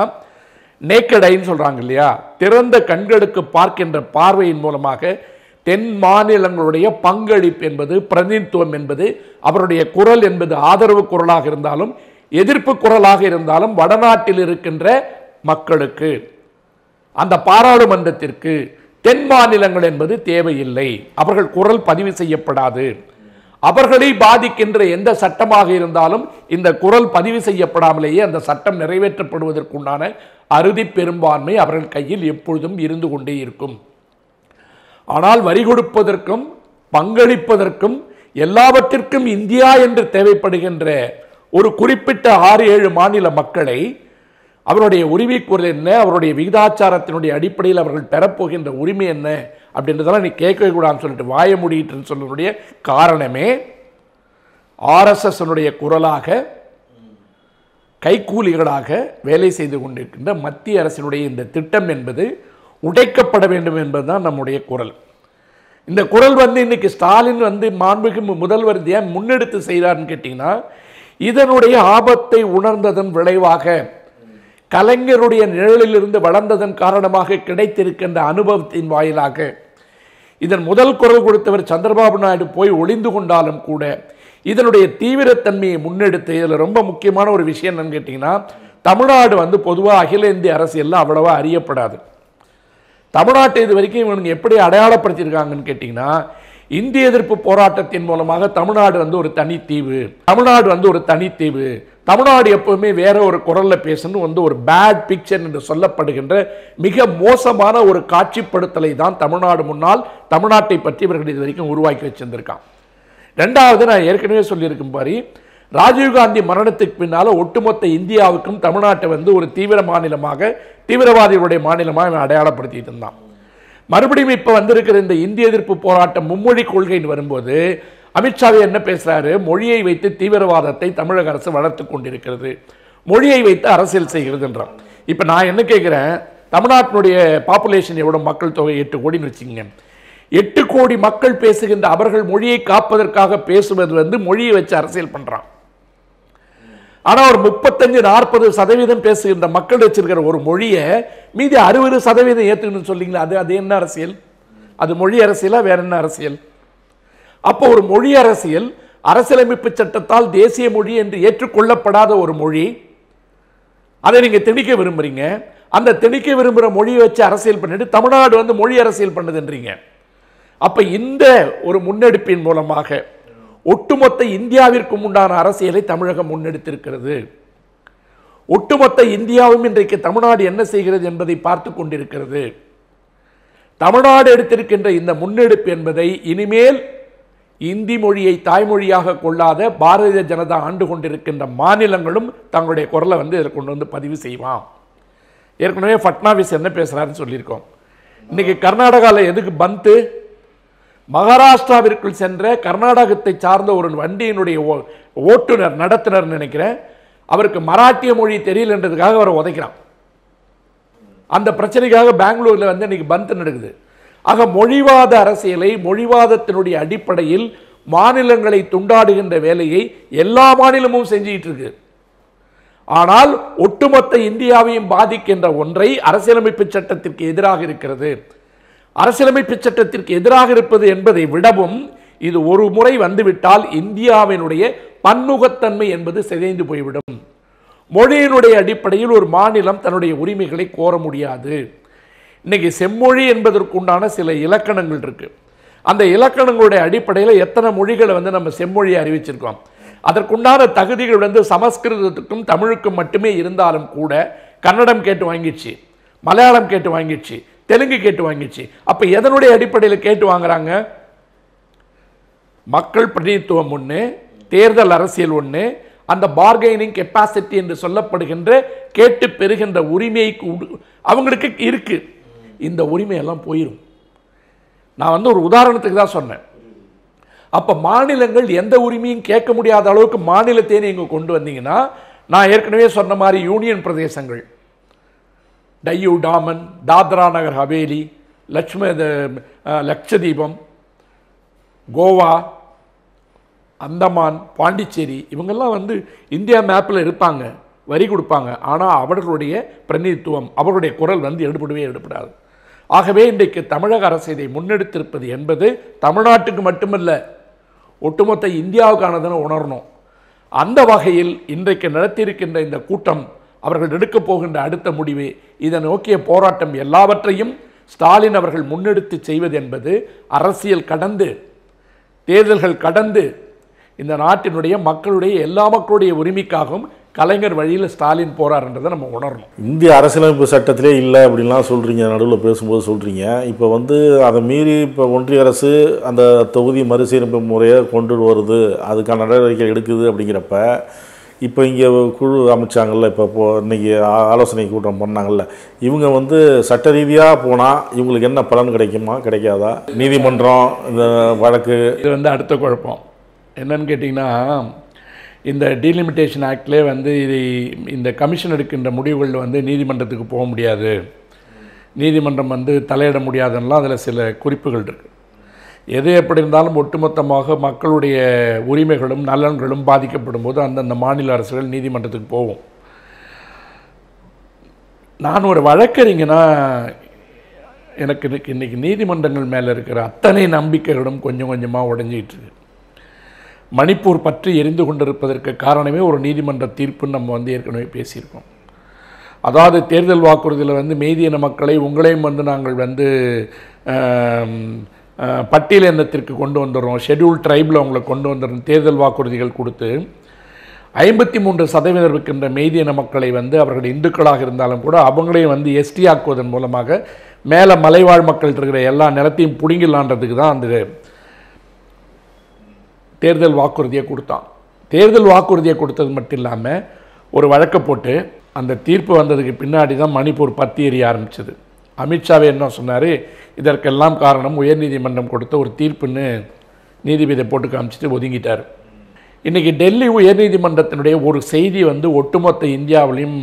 நேக்கட் ஐன்னு சொல்றாங்க இல்லையா, திறந்த கண்களுக்கு பார்க்கின்ற பார்வையின் மூலமாக தென் மாநிலங்களுடைய பங்களிப்பு என்பது, பிரதிநிதித்துவம் என்பது, அவருடைய குரல் என்பது ஆதரவு குரலாக இருந்தாலும் எதிர்ப்பு குரலாக இருந்தாலும் வடநாட்டில் இருக்கின்ற மக்களுக்கு, அந்த பாராளுமன்றத்திற்கு தென் மாநிலங்கள் என்பது தேவையில்லை. அவர்கள் குரல் பதிவு செய்யப்படாது. அவர்களை பாதிக்கின்ற எந்த சட்டமாக இருந்தாலும் இந்த குரல் பதிவு செய்யப்படாமலேயே அந்த சட்டம் நிறைவேற்றப்படுவதற்குண்டான அறுதி பெரும்பான்மை அவர்கள் கையில் எப்பொழுதும் இருந்து கொண்டே இருக்கும். ஆனால் வரி கொடுப்பதற்கும் பங்களிப்பதற்கும் எல்லாவற்றிற்கும் இந்தியா என்று தேவைப்படுகின்ற ஒரு குறிப்பிட்ட 6-7 மாநில மக்களை அவருடைய உரிமை குரல் என்ன, அவருடைய விகிதாச்சாரத்தினுடைய அடிப்படையில் அவர்கள் பெறப்போகின்ற உரிமை என்ன அப்படின்றதெல்லாம் நீ கேட்கவே கூடாதுன்னு சொல்லிட்டு வாய முடியிட்டு சொல்லுடைய காரணமே RSS குரலாக கைக்கூலிகளாக வேலை செய்து கொண்டிருக்கின்ற மத்திய அரசினுடைய இந்த திட்டம் என்பது உடைக்கப்பட வேண்டும் என்பதுதான் நம்முடைய குரல். இந்த குரல் இன்னைக்கு ஸ்டாலின் மாண்புமிகு முதல்வர் ஏன் முன்னெடுத்து செய்தார்னு கேட்டீங்கன்னா, இதனுடைய ஆபத்தை உணர்ந்ததன் விளைவாக, கலைஞருடைய நிழலிலிருந்து வளர்ந்ததன் காரணமாக கிடைத்திருக்கின்ற அனுபவத்தின் வாயிலாக, இதன் முதல் குரல் கொடுத்தவர் சந்திரபாபு நாயுடு போய் ஒளிந்து கொண்டாலும் கூட இதனுடைய தீவிரத்தன்மையை முன்னெடுத்து, இதில் ரொம்ப முக்கியமான ஒரு விஷயம் என்னன்னு கேட்டீங்கன்னா, தமிழ்நாடு பொதுவாக அகில இந்திய அரசியல் அவ்வளவா அறியப்படாது. தமிழ்நாட்டை இது வரைக்கும் இவங்க எப்படி அடையாளப்படுத்தியிருக்காங்கன்னு கேட்டீங்கன்னா, இந்திய எதிர்ப்பு போராட்டத்தின் மூலமாக தமிழ்நாடு ஒரு தனித்தீவு, தமிழ்நாடு ஒரு தனித்தீவு, தமிழ்நாடு எப்பவுமே வேற ஒரு குரல்ல பேசணும் ஒரு பேட் பிக்சர் என்று சொல்லப்படுகின்ற மிக மோசமான ஒரு காட்சிப்படுத்தலை தான் தமிழ்நாடு முன்னால் தமிழ்நாட்டை பற்றி இவர்கள் இது வரைக்கும் உருவாக்கி வச்சிருந்திருக்கான். ரெண்டாவது, நான் ஏற்கனவே சொல்லியிருக்கும் பாரு, ராஜீவ்காந்தி மரணத்துக்கு பின்னால ஒட்டுமொத்த இந்தியாவுக்கும் தமிழ்நாட்டை ஒரு தீவிர மாநிலமாக, தீவிரவாதிகளுடைய மாநிலமாக அடையாளப்படுத்திட்டு இருந்தான். மறுபடியும் இப்ப வந்திருக்கிற இந்த இந்திய எதிர்ப்பு போராட்டம் மும்மொழி கொள்கைன்னு வரும்போது அமித்ஷாவே என்ன பேசுறாரு, மொழியை வைத்து தீவிரவாதத்தை தமிழக அரசு வளர்த்து கொண்டிருக்கிறது, மொழியை வைத்து அரசியல் செய்கிறதுன்றான். இப்ப நான் என்ன கேட்கிறேன், தமிழ்நாட்டினுடைய பாப்புலேஷன் எவ்வளவு, மக்கள் தொகை 8 கோடின்னு வச்சுங்க. 8 கோடி மக்கள் பேசுகின்ற அவர்கள் மொழியை காப்பதற்காக பேசுவது மொழியை வச்சு அரசியல் பண்றான். ஆனா ஒரு 35-40% பேசுகின்ற மக்கள் வச்சிருக்கிற ஒரு மொழியை மீதி 60% ஏத்துக்கணும்னு சொல்லிங்களா, அது என்ன அரசியல்? அது மொழி அரசியலா வேற என்ன அரசியல்? அப்போ ஒரு மொழி அரசியல், அரசியலமைப்பு சட்டத்தால் தேசிய மொழி என்று ஏற்றுக்கொள்ளப்படாத ஒரு மொழி, அதை நீங்க திணிக்க விரும்புறீங்க. அந்த திணிக்க விரும்புகிற மொழியை வச்சு அரசியல் பண்ணிட்டு தமிழ்நாடு மொழி அரசியல் பண்ணுதுன்றீங்க. அப்ப இந்த ஒரு முன்னெடுப்பின் மூலமாக ஒட்டுமொத்த இந்தியாவிற்கும் உண்டான அரசியலை தமிழகம் முன்னெடுத்திருக்கிறது. ஒட்டுமொத்த இந்தியாவும் இன்றைக்கு தமிழ்நாடு என்ன செய்கிறது என்பதை பார்த்து கொண்டிருக்கிறது. தமிழ்நாடு எடுத்திருக்கின்ற இந்த முன்னெடுப்பு என்பதை இனிமேல் இந்தி மொழியை தாய்மொழியாக கொள்ளாத பாரதிய ஜனதா ஆண்டு கொண்டிருக்கின்ற மாநிலங்களும் தங்களுடைய குரலை இதில் கொண்டு வந்து பதிவு செய்வான். ஏற்கனவே ஃபட்னாவிஸ் என்ன பேசுறாருன்னு சொல்லியிருக்கோம். இன்னைக்கு கர்நாடகாவில் எதுக்கு பந்து? மகாராஷ்டிராவிற்குள் சென்ற கர்நாடகத்தை சார்ந்த ஒரு வண்டியினுடைய ஓட்டுநர் நடத்துனர் நினைக்கிறேன், அவருக்கு மராட்டிய மொழி தெரியலன்றதுக்காக அவரை உதைக்கிறான். அந்த பிரச்சனைக்காக பெங்களூர்ல இன்னைக்கு பந்த் நடக்குது. ஆக மொழிவாத அரசியலை, மொழிவாதத்தினுடைய அடிப்படையில் மாநிலங்களை துண்டாடுகின்ற வேலையை எல்லா மாநிலமும் செஞ்சுட்டு இருக்கு. ஆனால் ஒட்டுமொத்த இந்தியாவையும் பாதிக்கின்ற ஒன்றை அரசியலமைப்பு சட்டத்திற்கு எதிராக இருக்கிறது. அரசியலமைப்பு சட்டத்திற்கு எதிராக இருப்பது என்பதை விடவும் இது ஒரு முறை வந்துவிட்டால் இந்தியாவினுடைய பன்முகத்தன்மை என்பது சிதைந்து போய்விடும். மொழியினுடைய அடிப்படையில் ஒரு மாநிலம் தன்னுடைய உரிமைகளை கோர முடியாது. இன்னைக்கு செம்மொழி என்பதற்குண்டான சில இலக்கணங்கள் இருக்கு. அந்த இலக்கணங்களுடைய அடிப்படையில் எத்தனை மொழிகளை நம்ம செம்மொழியை அறிவிச்சிருக்கோம். அதற்குண்டான தகுதிகள் சமஸ்கிருதத்துக்கும் தமிழுக்கும் மட்டுமே இருந்தாலும் கூட கன்னடம் கேட்டு வாங்கிடுச்சு, மலையாளம் கேட்டு வாங்கிடுச்சு, தெலுங்கு கேட்டு வாங்கிடுச்சு. அப்ப எதனுடைய அடிப்படையில் கேட்டு வாங்குறாங்க? மக்கள் பிரதிநிதித்துவம் ஒன்று, தேர்தல் அரசியல் ஒன்று, அந்த பார்கெனிங் கெப்பாசிட்டி என்று சொல்லப்படுகின்ற கேட்டு பெறுகின்ற உரிமை அவங்களுக்கு இருக்கு. இந்த உரிமையெல்லாம் போயிடும். நான் ஒரு உதாரணத்துக்கு தான் சொன்னேன். அப்ப மாநிலங்கள் எந்த உரிமையும் கேட்க முடியாத அளவுக்கு மாநிலத்தை நீங்க கொண்டு வந்தீங்கன்னா, நான் ஏற்கனவே சொன்ன மாதிரி யூனியன் பிரதேசங்கள், டையூ டாமன், தாத்ரா நகர் ஹவேலி, லட்சதீபம், கோவா, அந்தமான், பாண்டிச்சேரி, இவங்கெல்லாம் இந்தியா மேப்பில் இருப்பாங்க, வரி கொடுப்பாங்க. ஆனால் அவர்களுடைய பிரதிநிதித்துவம், அவருடைய குரல் எடுபடாது. ஆகவே இன்றைக்கு தமிழக அரசு இதை முன்னெடுத்திருப்பது என்பது தமிழ்நாட்டுக்கு மட்டுமல்ல, ஒட்டுமொத்த இந்தியாவுக்கானதுன்னு உணரணும். அந்த வகையில் இன்றைக்கு நடத்தியிருக்கின்ற இந்த கூட்டம், அவர்கள் எடுக்கப் போகின்ற அடுத்த முடிவு, இதை நோக்கிய போராட்டம் எல்லாவற்றையும் ஸ்டாலின் அவர்கள் முன்னெடுத்து செய்வது என்பது அரசியல் கடந்து, தேர்தல்கள் கடந்து, இந்த நாட்டினுடைய மக்களுடைய எல்லா மக்களுடைய உரிமைக்காகவும் கலைஞர் வழியில் ஸ்டாலின் போறாருன்றதை நம்ம உணரணும்.
இந்திய அரசியலமைப்பு சட்டத்திலே இல்லை அப்படின்லாம் சொல்கிறீங்க, நடுவில் பேசும்போது சொல்கிறீங்க. இப்போ அதை மீறி இப்போ ஒன்றிய அரசு அந்த தொகுதி மறுசீரமைப்பு முறையை கொண்டு வருது, அதுக்கான நடவடிக்கை எடுக்குது. அப்படிங்கிறப்ப இப்போ இங்கே குழு அமைச்சாங்கல்ல, இப்போ இன்றைக்கி ஆலோசனை கூட்டம் பண்ணாங்கல்ல, இவங்க சட்ட ரீதியாக போனால் இவங்களுக்கு என்ன பலன் கிடைக்குமா கிடைக்காதா? நீதிமன்றம் இந்த வழக்கு
இது அடுத்த குழப்பம் என்னன்னு கேட்டிங்கன்னா, இந்த டீலிமிட்டேஷன் ஆக்ட்லேயே இது இந்த கமிஷன் எடுக்கின்ற முடிவுகளில் நீதிமன்றத்துக்கு போக முடியாது, நீதிமன்றம் தலையிட முடியாதுன்னெலாம் அதில் சில குறிப்புகள் இருக்குது. எது எப்படி இருந்தாலும் ஒட்டுமொத்தமாக மக்களுடைய உரிமைகளும் நலன்களும் பாதிக்கப்படும் போது அந்தந்த மாநில அரசுகள் நீதிமன்றத்துக்கு போகும். நான் ஒரு வழக்கறிஞனா எனக்கு இன்றைக்கி நீதிமன்றங்கள் மேலே இருக்கிற அத்தனை நம்பிக்கைகளும் கொஞ்சம் கொஞ்சமாக உடைஞ்சிக்கிட்டு இருக்கு. மணிப்பூர் பற்றி எரிந்து கொண்டிருப்பதற்கு காரணமே ஒரு நீதிமன்ற தீர்ப்புன்னு நம்ம ஏற்கனவே பேசியிருக்கோம். அதாவது தேர்தல் வாக்குறுதியில் மெய்தியின மக்களை உங்களையும் நாங்கள் பட்டியல் எண்ணத்திற்கு கொண்டு வந்துடுறோம், ஷெட்யூல் ட்ரைபில் அவங்களை கொண்டு வந்துடுறோம், தேர்தல் வாக்குறுதிகள் கொடுத்து 53% இருக்கின்ற மெய்தியின மக்களை அவர்கள் இந்துக்களாக இருந்தாலும் கூட அவங்களையும் எஸ்டி ஆக்குவதன் மூலமாக மேலே மலைவாழ் மக்கள் இருக்கிற எல்லா நிலத்தையும் பிடுங்கிடலான்றதுக்கு தான் அந்த தேர்தல் வாக்குறுதியை கொடுத்தான். தேர்தல் வாக்குறுதியை கொடுத்தது மட்டும் இல்லாமல் ஒரு வழக்கை போட்டு அந்த தீர்ப்பு வந்ததுக்கு பின்னாடி தான் மணிப்பூர் பத்தி எரிய ஆரம்பிச்சது. அமித்ஷாவே என்ன சொன்னார், இதற்கெல்லாம் காரணம் உயர்நீதிமன்றம் கொடுத்த ஒரு தீர்ப்புன்னு நீதிபதியை போட்டு காமிச்சிட்டு ஒதுங்கிட்டார். இன்றைக்கி டெல்லி உயர்நீதிமன்றத்தினுடைய ஒரு செய்தி ஒட்டுமொத்த இந்தியாவிலையும்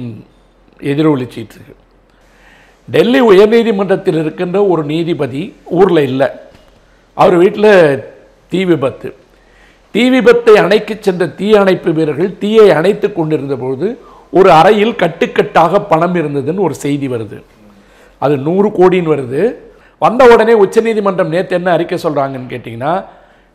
எதிரொலிச்சிட்டு இருக்கு. டெல்லி உயர்நீதிமன்றத்தில் இருக்கின்ற ஒரு நீதிபதி ஊரில் இல்லை, அவர் வீட்டில் தீ விபத்து. தீ விபத்தை அணைக்க சென்ற தீ அணைப்பு வீரர்கள் தீயை அணைத்து கொண்டிருந்த பொழுது ஒரு அறையில் கட்டுக்கட்டாக பணம் இருந்ததுன்னு ஒரு செய்தி வருது. அது 100 கோடின்னு வருது. வந்த உடனே உச்சநீதிமன்றம் நேற்று என்ன அறிக்கை சொல்கிறாங்கன்னு கேட்டிங்கன்னா,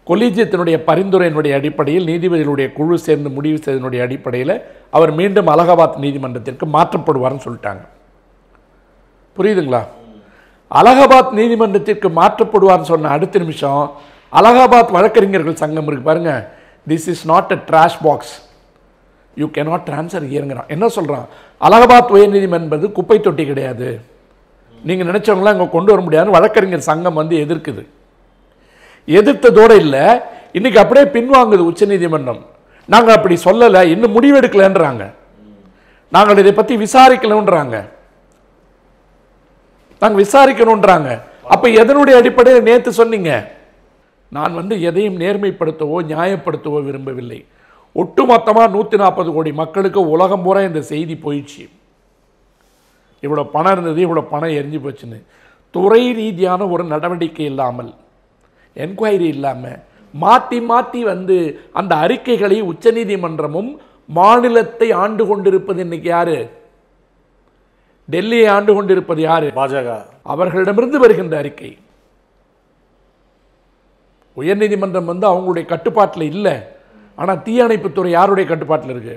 கொலீஜியத்தினுடைய பரிந்துரையினுடைய அடிப்படையில் நீதிபதிகளுடைய குழு சேர்ந்து முடிவு செய்தனுடைய அடிப்படையில் அவர் மீண்டும் அலகாபாத் நீதிமன்றத்திற்கு மாற்றப்படுவார்னு சொல்லிட்டாங்க. புரியுதுங்களா? அலகாபாத் நீதிமன்றத்திற்கு மாற்றப்படுவார்னு சொன்ன அடுத்த நிமிஷம் அலகாபாத் வழக்கறிஞர்கள் சங்கம் இருக்கு பாருங்க, this is not a trash box, you cannot transfer ஹியர்ங்கிறான். என்ன சொல்றான்? அலகாபாத் உயர்நீதிமன்றம் என்பது குப்பை தொட்டி கிடையாது, நீங்க நினைச்சவங்களாம் அங்கே கொண்டு வர முடியாதுன்னு வழக்கறிஞர் சங்கம் வந்து எதிர்க்குது. எதிர்த்ததோடு இல்லை, இன்னைக்கு அப்படியே பின்வாங்குது உச்ச நீதிமன்றம். நாங்கள் அப்படி சொல்லலை, இன்னும் முடிவெடுக்கலன்றாங்க, நாங்கள் இதை பற்றி விசாரிக்கலன்றாங்க, நாங்கள் விசாரிக்கணுன்றாங்க. அப்ப எதனுடைய அடிப்படையில் நேற்று சொன்னீங்க? நான் வந்து எதையும் நேர்மைப்படுத்தவோ நியாயப்படுத்தவோ விரும்பவில்லை. ஒட்டுமொத்தமாக 140 கோடி மக்களுக்கு உலகம் பூரா இந்த செய்தி போயிடுச்சு. இவ்வளோ பணம் இருந்தது, இவ்வளோ பணம் எரிஞ்சு போச்சுன்னு. துறை ரீதியான ஒரு நடவடிக்கை இல்லாமல், என்கொயரி இல்லாமல் மாற்றி மாற்றி வந்து அந்த அறிக்கைகளை உச்சநீதிமன்றமும் மாநிலத்தை ஆண்டு கொண்டிருப்பது இன்னைக்கு யாரு? டெல்லியை ஆண்டு கொண்டிருப்பது யாரு? பாஜக. அவர்களிடமிருந்து வருகின்ற அறிக்கை. உயர்நீதிமன்றம் வந்து அவங்களுடைய கட்டுப்பாட்டில் இல்லை, ஆனால் தீயணைப்புத்துறை யாருடைய கட்டுப்பாட்டில் இருக்கு?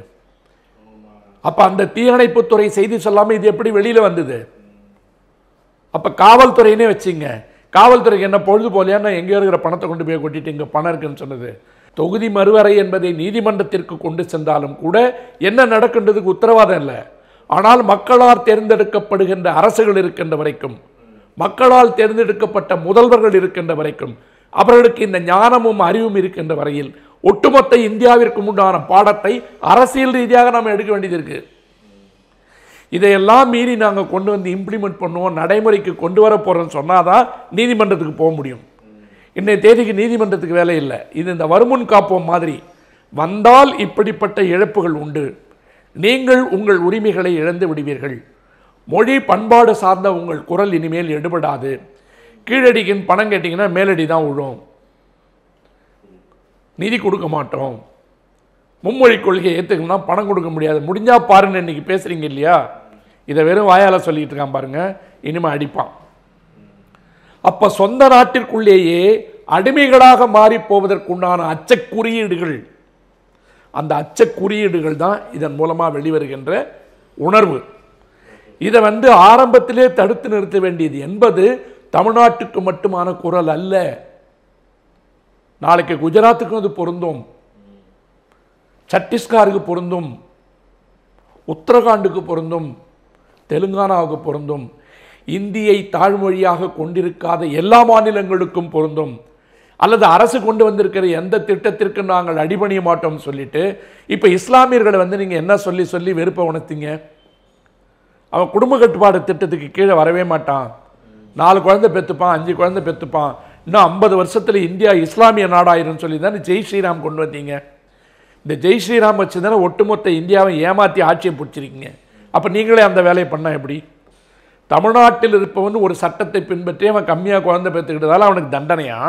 அப்ப அந்த தீயணைப்புத்துறை செய்தி சொல்லாமல் இது எப்படி வெளியில வந்தது? அப்ப காவல்துறையினே வச்சிங்க, காவல்துறைக்கு என்ன பொழுது போலையா எங்கே இருக்கிற பணத்தை கொண்டு போய் கொட்டிட்டு இங்கே பணம் இருக்குன்னு சொன்னது? தொகுதி மறுவரை என்பதை நீதிமன்றத்திற்கு கொண்டு சென்றாலும் கூட என்ன நடக்கின்றதுக்கு உத்தரவாதம் இல்லை. ஆனால் மக்களால் தேர்ந்தெடுக்கப்படுகின்ற அரசுகள் இருக்கின்ற வரைக்கும், மக்களால் தேர்ந்தெடுக்கப்பட்ட முதல்வர்கள் இருக்கின்ற வரைக்கும், அவர்களுக்கு இந்த ஞானமும் அறிவும் இருக்கின்ற வரையில் ஒட்டுமொத்த இந்தியாவிற்கு உண்டான பாடத்தை அரசியல் ரீதியாக நாம் எடுக்க வேண்டியது இருக்கு. இதையெல்லாம் மீறி நாங்கள் கொண்டு வந்து இம்ப்ளிமெண்ட் பண்ணுவோம், நடைமுறைக்கு கொண்டு வர போறோம்னு சொன்னாதான் நீதிமன்றத்துக்கு போக முடியும். இன்னைய தேதிக்கு நீதிமன்றத்துக்கு வேலை இல்லை. இது இந்த வருமுன் காப்போம் மாதிரி வந்தால் இப்படிப்பட்ட இழப்புகள் உண்டு. நீங்கள் உங்கள் உரிமைகளை இழந்து விடுவீர்கள். மொழி பண்பாடு சார்ந்த உங்கள் குரல் இனிமேல் எடுபடாது. கீழடிக்கின் பணம் கேட்டீங்கன்னா மேலடி தான் விழும், நிதி கொடுக்க மாட்டோம். மும்மொழி கொள்கையை ஏற்றுக்கணும்னா பணம் கொடுக்க முடியாது. முடிஞ்சா பாருங்க, இன்னைக்கு பேசுறீங்க இல்லையா, இதை வெறும் வாயால சொல்லிட்டு இருக்கான் பாருங்க, இனிமே அடிப்பான். அப்ப சொந்த நாட்டிற்குள்ளேயே அடிமைகளாக மாறி போவதற்குண்டான அச்ச குறியீடுகள், அந்த அச்ச குறியீடுகள் தான் இதன் மூலமா வெளிவருகின்ற உணர்வு. இதை வந்து ஆரம்பத்திலே தடுத்து நிறுத்த வேண்டியது என்பது தமிழ்நாட்டுக்கு மட்டுமான குரல் அல்ல. நாளைக்கு குஜராத்துக்கும் அது பொருந்தும், சத்தீஸ்கருக்கு பொருந்தும், உத்தரகாண்டுக்கு பொருந்தும், தெலுங்கானாவுக்கு பொருந்தும், இந்தியை தாழ்மொழியாக கொண்டிருக்காத எல்லா மாநிலங்களுக்கும் பொருந்தும். அல்லது அரசு கொண்டு வந்திருக்கிற எந்த திட்டத்திற்கு நாங்கள் அடிபணிய மாட்டோம் சொல்லிட்டு இப்ப இஸ்லாமியர்களை வந்து நீங்க என்ன சொல்லி சொல்லி வெறுப்ப உணர்த்தீங்க? அவன் குடும்ப கட்டுப்பாடு திட்டத்துக்கு கீழே வரவே மாட்டான், 4 குழந்தை பெற்றுப்பான், 5 குழந்தை பெற்றுப்பான், இன்னும் 50 வருஷத்துல இந்தியா இஸ்லாமிய நாடாயிரும் சொல்லி தானே ஜெய் ஸ்ரீராம் கொண்டு வந்தீங்க. இந்த ஜெய் ஸ்ரீராம் வச்சு தானே ஒட்டுமொத்த இந்தியாவை ஏமாற்றி ஆட்சியை பிடிச்சிருக்கீங்க. அப்ப நீங்களே அந்த வேலையை பண்ணா எப்படி? தமிழ்நாட்டில் இருப்பவன் ஒரு சட்டத்தை பின்பற்றி அவன் கம்மியாக குழந்தை பெற்றுக்கிட்டதால அவனுக்கு தண்டனையா?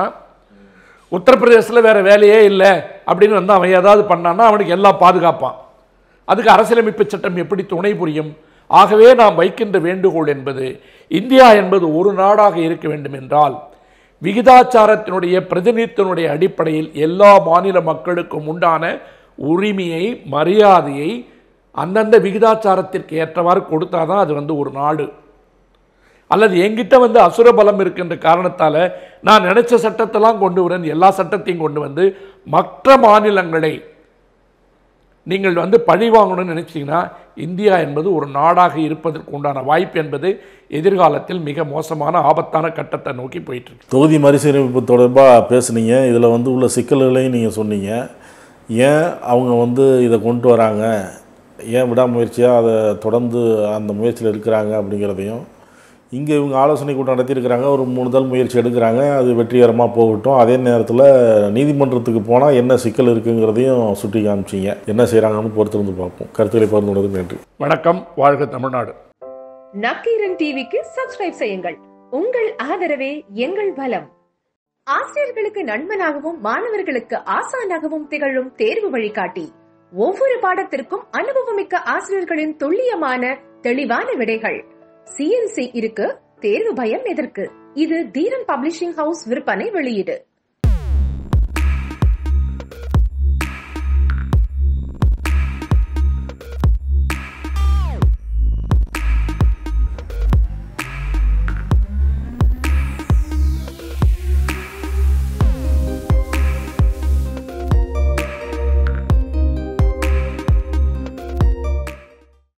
உத்தரப்பிரதேசத்தில் வேற வேலையே இல்லை அப்படின்னு வந்து அவன் ஏதாவது பண்ணான்னா அவனுக்கு எல்லாம் பாதுகாப்பான். அதுக்கு அரசியலமைப்பு சட்டம் எப்படி துணை புரியும்? ஆகவே நாம் வைக்கின்ற வேண்டுகோள் என்பது, இந்தியா என்பது ஒரு நாடாக இருக்க வேண்டும் என்றால் விகிதாச்சாரத்தினுடைய பிரதிநிதித்துவனுடைய அடிப்படையில் எல்லா மாநில மக்களுக்கும் உண்டான உரிமையை, மரியாதையை அந்தந்த விகிதாச்சாரத்திற்கு ஏற்றவாறு கொடுத்தாதான் அது வந்து ஒரு நாடு. அல்லது என்கிட்ட வந்து அசுர பலம் இருக்கின்ற காரணத்தால நான் நினைச்ச சட்டத்தெல்லாம் கொண்டு வரேன், எல்லா சட்டத்தையும் கொண்டு வந்து மற்ற மாநிலங்களை நீங்கள் வந்து பழி வாங்கணும்னு நினைச்சீங்கன்னா இந்தியா என்பது ஒரு நாடாக இருப்பதற்கு உண்டான வாய்ப்பு என்பது எதிர்காலத்தில் மிக மோசமான ஆபத்தான கட்டத்தை நோக்கி போயிட்டு இருக்கு.
தொகுதி மறுசீரமைப்பு தொடர்பாக பேசுனீங்க, இதில் வந்து உள்ள சிக்கல்களையும் நீங்கள் சொன்னீங்க. ஏன் அவங்க வந்து இதை கொண்டு வராங்க, ஏன் விடாமுயற்சியாக அதை தொடர்ந்து அந்த முயற்சியில் இருக்கிறாங்க அப்படிங்கிறதையும், இங்கே இவங்க ஆலோசனை கூட்டம் நடத்தியிருக்கிறாங்க, ஒரு முதல் முயற்சி எடுக்கிறாங்க, அது வெற்றிகரமாக போகட்டும், அதே நேரத்தில் நீதிமன்றத்துக்கு போனால் என்ன சிக்கல் இருக்குங்கிறதையும் சுட்டி காமிச்சிங்க. என்ன செய்கிறாங்கன்னு பொறுத்திருந்து பார்ப்போம். கருத்துக்களை பகிர்ந்து கொண்டதுக்கு நன்றி.
வணக்கம். வாழ்க தமிழ்நாடு.
நக்கீரன் டிவிக்கு சப்ஸ்கிரைப் செய்யுங்கள். உங்கள் ஆதரவே எங்கள் பலம். ஆசிரியர்களுக்கு நண்பனாகவும் மாணவர்களுக்கு ஆசானாகவும் திகழும் தேர்வு வழிகாட்டி. ஒவ்வொரு பாடத்திற்கும் அனுபவமிக்க ஆசிரியர்களின் துல்லியமான தெளிவான விடைகள். CNC இருக்கு, தேர்வு பயம் எதற்கு? இது தீரன் பப்ளிஷிங் ஹவுஸ் விற்பனை வெளியீடு.